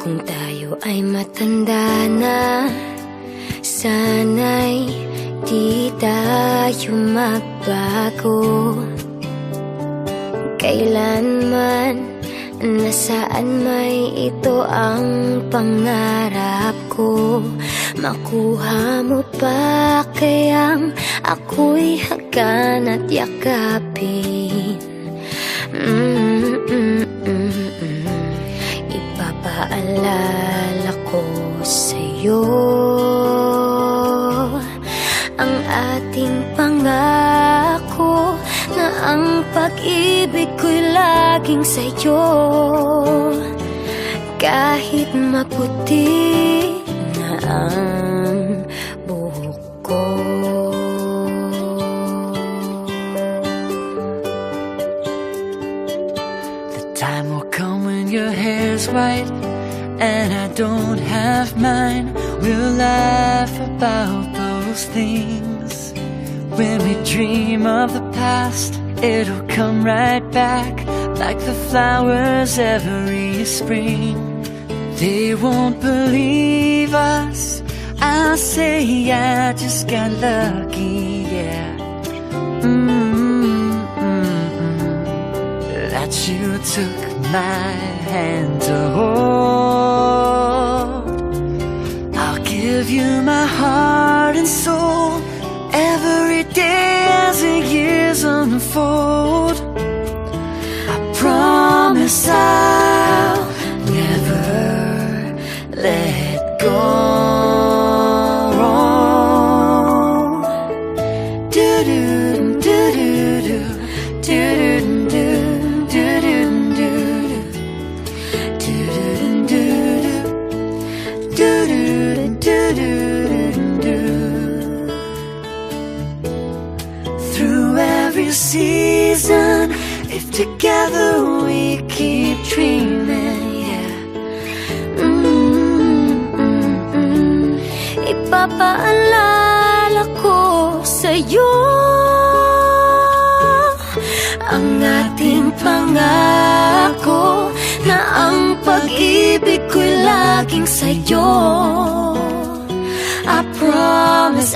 Kung tayo ay matanda na, sana'y di tayo magbago. Kailanman, nasaan may ito ang pangarap ko. Makuha mo pa kayang ako'y hagan at yakapin. Ipapaalala ko sa'yo ang ating pangako na ang pag-ibig ko'y laging sa'yo. Kahit maputi na ang buhok ko. The time will come when your hair's white and I don't have mine. We'll laugh about those things. When we dream of the past, it'll come right back like the flowers every spring. They won't believe us, I'll say I just got lucky, yeah. That you took my hand to hold. I'll give you my heart and soul every day as the years unfold. I promise I'll never let go. Through every season, if together we keep dreaming, yeah. Ipapaalala ko sa'yo ang ating pangako na ang pag-ibig ko'y laging sa'yo. I promise